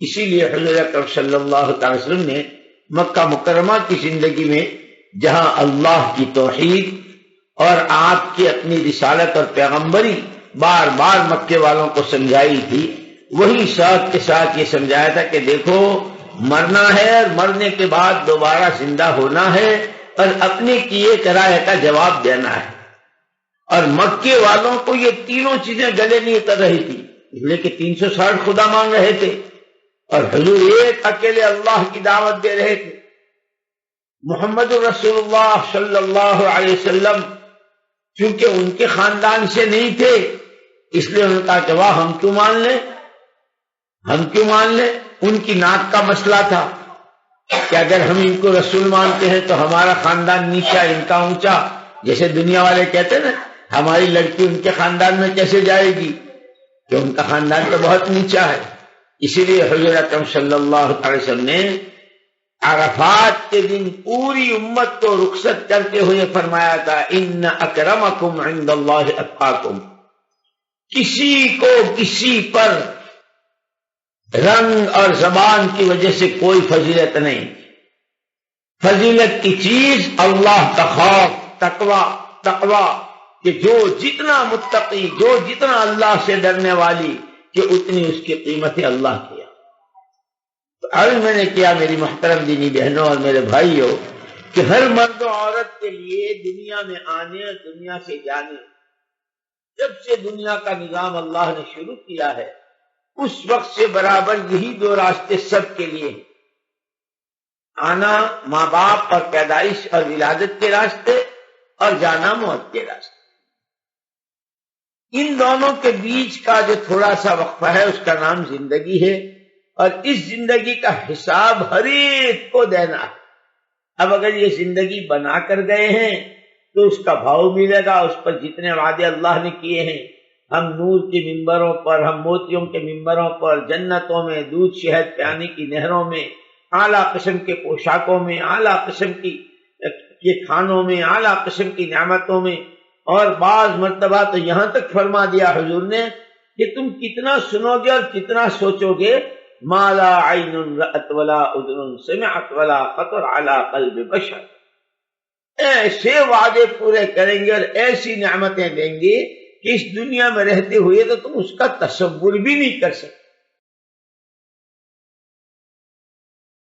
اسی لیے حضور اکرم صلی اللہ تعالی وسلم نے مکہ مکرمہ کی زندگی میں جہاں اللہ کی توحید اور آپ کی اپنی رسالت اور پیغمبری بار بار مکے والوں کو سمجھائی تھی، وہی ساتھ کے ساتھ یہ سمجھایا تھا کہ دیکھو مرنا ہے اور مرنے کے بعد دوبارہ زندہ ہونا ہے اور اپنے کیے کرائے کا جواب دینا ہے۔ اور مکے والوں کو یہ تینوں چیزیں گلے نہیں اتر رہی تھی، اس لیے کہ 360 خدا مان رہے تھے اور حضور ایک اکیلے اللہ کی دعوت دے رہے تھے۔ محمد رسول اللہ صلی اللہ علیہ وسلم چونکہ ان کے خاندان سے نہیں تھے، اس لیے انہوں نے کہا کہ واہ ہم کیوں مان لیں، ہم کیوں مان لیں۔ ان کی ناک کا مسئلہ تھا کہ اگر ہم ان کو رسول مانتے ہیں تو ہمارا خاندان نیچا ان کا اونچا، جیسے دنیا والے کہتے ہیں نا ہماری لڑکی ان کے خاندان میں کیسے جائے گی کہ ان کا خاندان تو بہت نیچا ہے۔ اسی لیے حضور اکرم صلی اللہ علیہ وسلم نے عرفات کے دن پوری امت کو رخصت کرتے ہوئے فرمایا تھا ان اکرمکم عند اللہ اتقاکم، کسی کو کسی پر رنگ اور زبان کی وجہ سے کوئی فضیلت نہیں، فضیلت کی چیز اللہ کا خوف، تقوی کہ جو جتنا متقی، جو جتنا اللہ سے ڈرنے والی کہ اتنی اس کی قیمت اللہ کیا۔ تو عرض میں نے کیا میری محترم دینی بہنوں اور میرے بھائیوں کہ ہر مرد و عورت کے لیے دنیا میں آنے اور دنیا سے جانے، جب سے دنیا کا نظام اللہ نے شروع کیا ہے اس وقت سے برابر یہی دو راستے سب کے لیے ہیں، آنا ماں باپ اور پیدائش اور ولادت کے راستے اور جانا موت کے راستے۔ ان دونوں کے بیچ کا جو تھوڑا سا وقفہ ہے اس کا نام زندگی ہے، اور اس زندگی کا حساب ہر ایک کو دینا ہے۔ اب اگر یہ زندگی بنا کر گئے ہیں تو اس کا بھاؤ ملے گا، اس پر جتنے وعدے اللہ نے کیے ہیں، ہم نور کے ممبروں پر، ہم موتیوں کے ممبروں پر، جنتوں میں دودھ شہد پانے کی نہروں میں، اعلیٰ قسم کے پوشاکوں میں، اعلیٰ قسم کے کھانوں میں، اعلیٰ قسم کی نعمتوں میں، اور بعض مرتبہ تو یہاں تک فرما دیا حضور نے کہ تم کتنا سنو گے اور کتنا سوچو گے، ما لا عین رأت ولا اذن سمعت ولا خطر علی قلب بشر، ایسے وعدے پورے کریں گے اور ایسی نعمتیں دیں گے کہ اس دنیا میں رہتے ہوئے تو تم اس کا تصور بھی نہیں کر سکتے۔